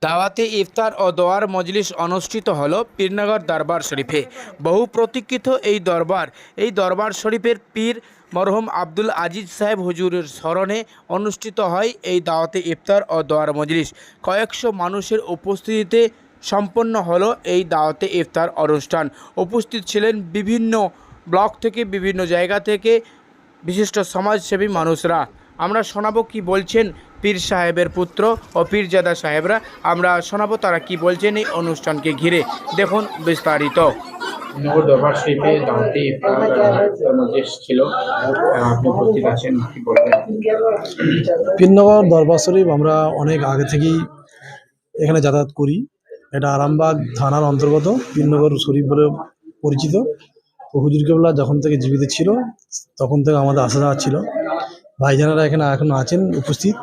দাওয়াতে ইফতার ও দোয়ার মজলিস অনুষ্ঠিত হলো পীরনগর দরবার শরীফে। বহু প্রতীক্ষিত এই দরবার শরীফের পীর মরহুম আব্দুল আজিজ সাহেব হুজুরের স্মরণে অনুষ্ঠিত হয় এই দাওয়াতে ইফতার ও দোয়ার মজলিস। কয়েকশো মানুষের উপস্থিতিতে সম্পন্ন হলো এই দাওয়াতে ইফতার অনুষ্ঠান। উপস্থিত ছিলেন বিভিন্ন ব্লক থেকে, বিভিন্ন জায়গা থেকে বিশিষ্ট সমাজসেবী মানুষরা। আমরা শোনাবো কি বলছেন পীর সাহেবের পুত্র ও পীরজাদা সাহেবরা। আমরা শোনাবো তারা কি বলছেন এই অনুষ্ঠানকে ঘিরে। দেখুন বিস্তারিত। নগর দরবার শরীফে দাওয়াতে ইফতার মজলিস ছিল, আপনি উপস্থিত আছেন, কি বলবেন? পীরনগর দরবার শরীফ আমরা অনেক আগে থেকেই এখানে যাতায়াত করি। এটা আরামবাগ থানার অন্তর্গত পীরনগর শরীফ বলে পরিচিত। তো হুজুর কেবলা যখন থেকে জীবিত ছিল তখন থেকে আমাদের আসা যাওয়া ছিল। ভাইজানেরা এখানে এখনো আছেন উপস্থিত।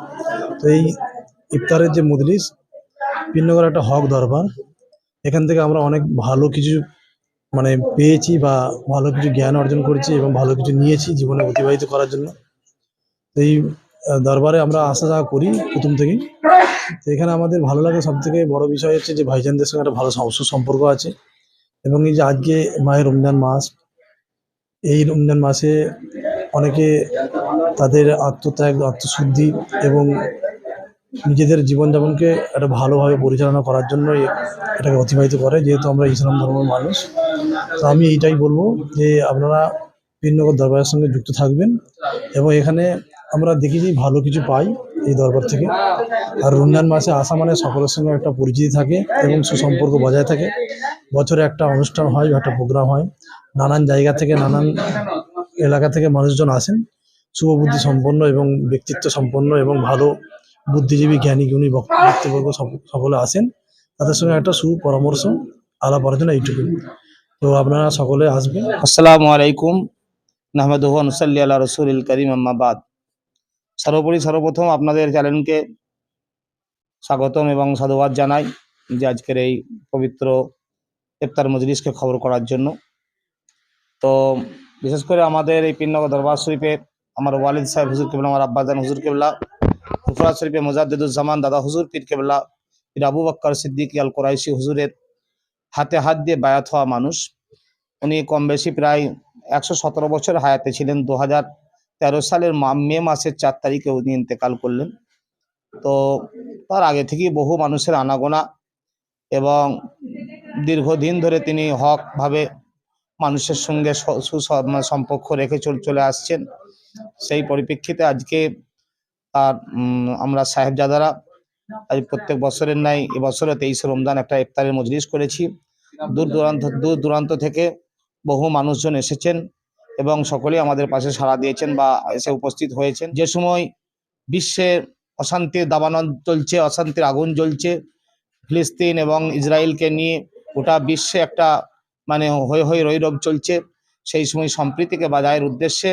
তো এই ইফতারের যে মজলিস, পীরনগর একটা হক দরবার, এখান থেকে আমরা অনেক ভালো কিছু পেয়েছি বা ভালো কিছু জ্ঞান অর্জন করেছি এবং ভালো কিছু নিয়েছি জীবনে অতিবাহিত করার জন্য। তো এই দরবারে আমরা আসা যাওয়া করি প্রথম থেকেই। তো এখানে আমাদের ভালো লাগে, সব থেকে বড় বিষয় হচ্ছে যে ভাইজানদের সঙ্গে একটা ভালো সম্পর্ক আছে। এবং এই যে আজকে মাহে রমজান মাস, এই রমজান মাসে অনেকে তাদের আত্মত্যাগ, আত্মশুদ্ধি এবং নিজেদের জীবনযাপনকে একটা ভালোভাবে পরিচালনা করার জন্য এটাকে অতিবাহিত করে, যেহেতু আমরা ইসলাম ধর্মের মানুষ। তো আমি এইটাই বলবো যে আপনারা পীরনগর দরবারের সঙ্গে যুক্ত থাকবেন এবং এখানে আমরা দেখি যে ভালো কিছু পাই এই দরবার থেকে। আর রমজান মাসে আসা মানে সকলের সঙ্গে একটা পরিচিতি থাকে এবং সুসম্পর্ক বজায় থাকে। বছরে একটা অনুষ্ঠান হয়, একটা প্রোগ্রাম হয়, নানান জায়গা থেকে, নানান এলাকা থেকে মানুষজন আসেন, শুভবুদ্ধি সম্পন্ন এবং ব্যক্তিত্ব সম্পন্ন এবং ভালো বুদ্ধিজীবী, জ্ঞানী গুণী ব্যক্তিবর্গ সকলে আসেন। তাদের সঙ্গে একটা সুপরামর্শ আলাপ আলোচনা এইটুকু। তো আপনারা সকলে আসবেন। আসসালামু আলাইকুম, নাহমাদুহু ওয়া নুসাল্লি আলা রাসূলিল কারীম, আম্মা বাদ। সর্বপ্রথম আপনাদের চ্যানেলকে স্বাগতম এবং সাধুবাদ জানাই যে আজকের এই পবিত্র ইফতার মজলিসকে খবর করার জন্য। তো বিশেষ করে আমাদের এই পীরনগর দরবার শরীফে আমার ওয়ালিদ সাহেব হুজুর কেবলা, আমার আব্বাজান হুজুর কেবলা, ফুফরা শরীফে মুজাদ্দিদুজ্জামান দাদা হুজুর পীর কেবলা, পীর আবু বক্কর সিদ্দিকী আল কুরাইশি হুজুরের হাতে হাত দিয়ে বায়াত হওয়া মানুষ। উনি কম বেশি প্রায় 117 বছর হায়াতে ছিলেন। 2013 সালের মে মাসের 4 তারিখে উনি ইন্তেকাল করলেন। তো তার আগে থেকেই বহু মানুষের আনাগোনা এবং দীর্ঘদিন ধরে তিনি হকভাবে মানুষের সঙ্গে সম্পর্ক রেখে চলে আসছেন। সেই পরিপ্রেক্ষিতে আজকে তার আমরা সাহেবজাদারা আজ প্রত্যেক বছরের ন্যায় এবছরে 23 রমজান একটা ইফতারের মজলিস করেছি। দূর দূরান্ত থেকে বহু মানুষজন এসেছেন এবং সকলেই আমাদের পাশে সাড়া দিয়েছেন বা এসে উপস্থিত হয়েছেন। যে সময় বিশ্বে অশান্তির দাবানল চলছে, অশান্তির আগুন জ্বলছে, ফিলিস্তিন এবং ইসরায়েলকে নিয়ে গোটা বিশ্বে একটা হৈ হৈ রৈরব চলছে, সেই সময় সম্প্রীতিকে বাজায়ের উদ্দেশ্যে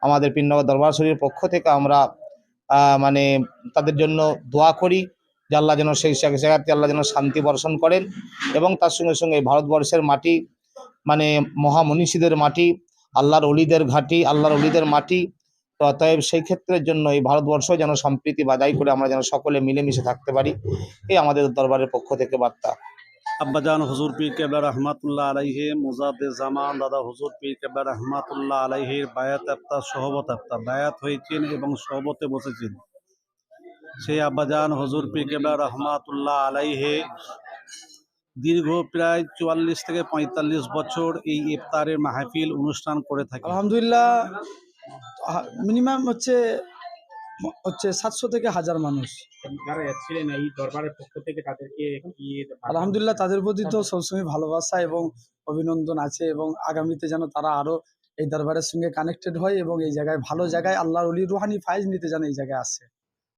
আমাদের পীরনগর দরবার শরীফের পক্ষ থেকে আমরা তাদের জন্য দোয়া করি যে আল্লাহ যেন সেই জায়গাতে আল্লাহ যেন শান্তি বর্ষণ করেন। এবং তার সঙ্গে সঙ্গে ভারতবর্ষের মাটি মহামনীষীদের মাটি, আল্লাহর অলিদের ঘাঁটি, আল্লাহর অলিদের মাটি। তো অতএব সেই ক্ষেত্রের জন্য এই ভারতবর্ষ যেন সম্প্রীতি বাজাই করে আমরা যেন সকলে মিলেমিশে থাকতে পারি, এই আমাদের দরবারের পক্ষ থেকে বার্তা। আব্বাজান হুজুর পীর কেবলা রহমাতুল্লাহ আলাইহি, মুজাদ্দিদ জামান দাদা হুজুর পীর কেবলা রহমাতুল্লাহ আলাইহির বায়াত ইফতার, সহবত ইফতার, বায়াত হয়েছেন এবং সহবতে বসেছেন সেই আব্বাজান হুজুর পীর কেবলা রহমাতুল্লাহ আলাইহি দীর্ঘ প্রায় 44 থেকে 45 বছর এই ইফতারের মাহফিল অনুষ্ঠান করে থাকে। আলহামদুলিল্লাহ, মিনিমাম হচ্ছে 700 থেকে 1000 মানুষ যারা এসেছিলেন এই দরবারের পক্ষ থেকে, তাদেরকে আলহামদুলিল্লাহ তাদের প্রতি তো সবসময় ভালোবাসা এবং অভিনন্দন আছে এবং আগামীতে যেন তারা আরো এই দরবারের সঙ্গে কানেক্টেড হয় এবং এই জায়গায় ভালো জায়গায় আল্লাহর ওলি রুহানি ফায়েজ নিতে যেন এই জায়গায় আসে।